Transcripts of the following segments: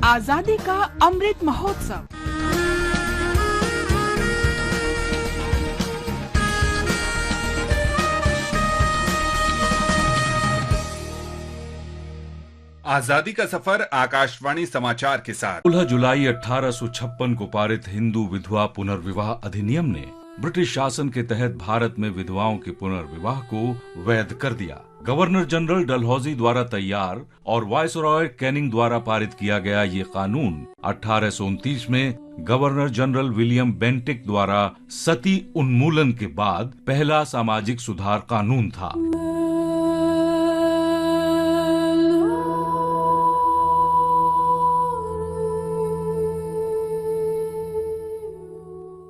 आजादी का अमृत महोत्सव। आजादी का सफर आकाशवाणी समाचार के साथ। 16 जुलाई 1856 को पारित हिंदू विधवा पुनर्विवाह अधिनियम ने ब्रिटिश शासन के तहत भारत में विधवाओं के पुनर्विवाह को वैध कर दिया। गवर्नर जनरल डलहौजी द्वारा तैयार और वायसरॉय कैनिंग द्वारा पारित किया गया ये कानून 1829 में गवर्नर जनरल विलियम बेंटिक द्वारा सती उन्मूलन के बाद पहला सामाजिक सुधार कानून था।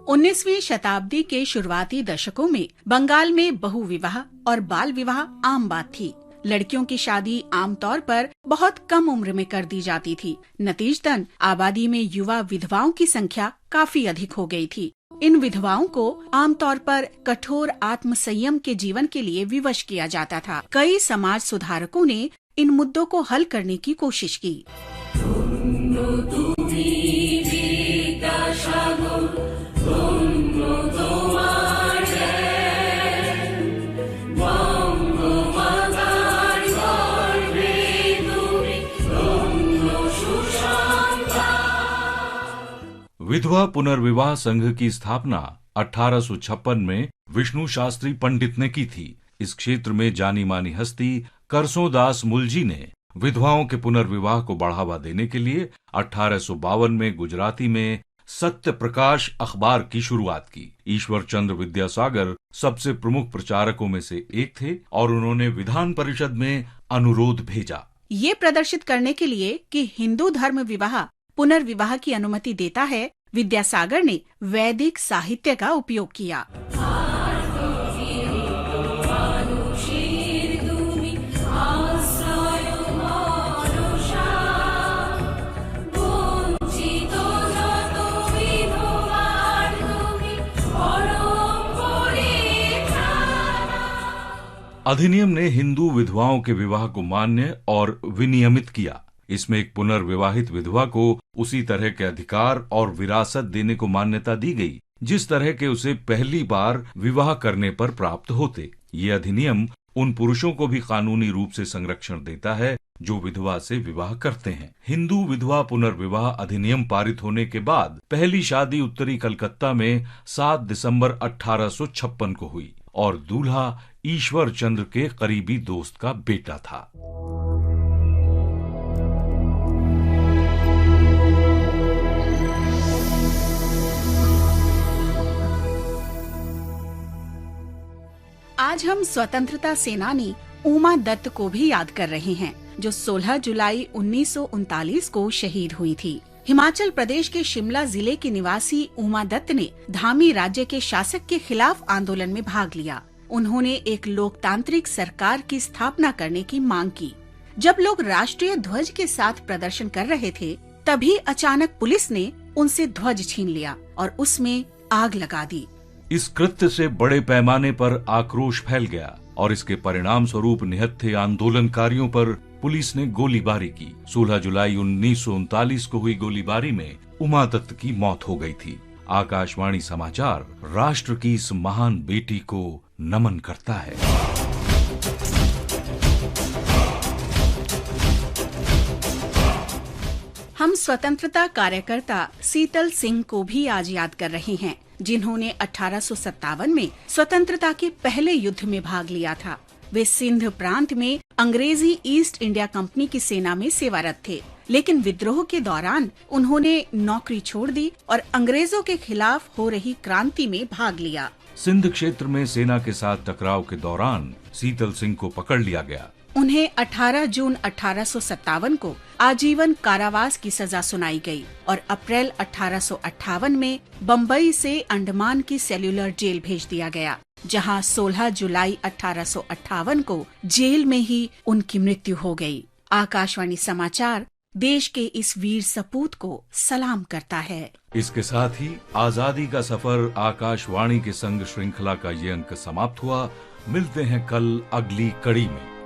उन्नीसवीं शताब्दी के शुरुआती दशकों में बंगाल में बहुविवाह और बाल विवाह आम बात थी। लड़कियों की शादी आमतौर पर बहुत कम उम्र में कर दी जाती थी। नतीजतन आबादी में युवा विधवाओं की संख्या काफी अधिक हो गई थी। इन विधवाओं को आमतौर पर कठोर आत्म संयम के जीवन के लिए विवश किया जाता था। कई समाज सुधारकों ने इन मुद्दों को हल करने की कोशिश की। विधवा पुनर्विवाह संघ की स्थापना 1856 में विष्णु शास्त्री पंडित ने की थी। इस क्षेत्र में जानी मानी हस्ती करसो दास मुलजी ने विधवाओं के पुनर्विवाह को बढ़ावा देने के लिए 1852 में गुजराती में सत्य प्रकाश अखबार की शुरुआत की। ईश्वर चंद्र विद्यासागर सबसे प्रमुख प्रचारकों में से एक थे और उन्होंने विधान परिषद में अनुरोध भेजा, ये प्रदर्शित करने के लिए कि हिंदू धर्म विवाह पुनर्विवाह की अनुमति देता है। विद्यासागर ने वैदिक साहित्य का उपयोग किया। अधिनियम ने हिंदू विधवाओं के विवाह को मान्य और विनियमित किया। इसमें एक पुनर्विवाहित विधवा को उसी तरह के अधिकार और विरासत देने को मान्यता दी गई जिस तरह के उसे पहली बार विवाह करने पर प्राप्त होते। ये अधिनियम उन पुरुषों को भी कानूनी रूप से संरक्षण देता है जो विधवा से विवाह करते हैं। हिंदू विधवा पुनर्विवाह अधिनियम पारित होने के बाद पहली शादी उत्तरी कलकत्ता में 7 दिसंबर 1856 को हुई और दूल्हा ईश्वर चंद्र के करीबी दोस्त का बेटा था। आज हम स्वतंत्रता सेनानी उमा दत्त को भी याद कर रहे हैं, जो 16 जुलाई 1939 को शहीद हुई थी। हिमाचल प्रदेश के शिमला जिले की निवासी उमा दत्त ने धामी राज्य के शासक के खिलाफ आंदोलन में भाग लिया। उन्होंने एक लोकतांत्रिक सरकार की स्थापना करने की मांग की। जब लोग राष्ट्रीय ध्वज के साथ प्रदर्शन कर रहे थे, तभी अचानक पुलिस ने उनसे ध्वज छीन लिया और उसमें आग लगा दी। इस कृत्य से बड़े पैमाने पर आक्रोश फैल गया और इसके परिणाम स्वरूप निहत्थे आंदोलनकारियों पर पुलिस ने गोलीबारी की। 16 जुलाई 1939 को हुई गोलीबारी में उमा दत्त की मौत हो गई थी। आकाशवाणी समाचार राष्ट्र की इस महान बेटी को नमन करता है। हम स्वतंत्रता कार्यकर्ता शीतल सिंह को भी आज याद कर रहे हैं, जिन्होंने 1857 में स्वतंत्रता के पहले युद्ध में भाग लिया था। वे सिंध प्रांत में अंग्रेजी ईस्ट इंडिया कंपनी की सेना में सेवारत थे, लेकिन विद्रोह के दौरान उन्होंने नौकरी छोड़ दी और अंग्रेजों के खिलाफ हो रही क्रांति में भाग लिया। सिंध क्षेत्र में सेना के साथ टकराव के दौरान शीतल सिंह को पकड़ लिया गया। उन्हें 18 जून 1857 को आजीवन कारावास की सजा सुनाई गई और अप्रैल 1858 में बम्बई से अंडमान की सेल्यूलर जेल भेज दिया गया, जहां 16 जुलाई 1858 को जेल में ही उनकी मृत्यु हो गई। आकाशवाणी समाचार देश के इस वीर सपूत को सलाम करता है। इसके साथ ही आजादी का सफर आकाशवाणी के संग श्रृंखला का ये अंक समाप्त हुआ। मिलते हैं कल अगली कड़ी में।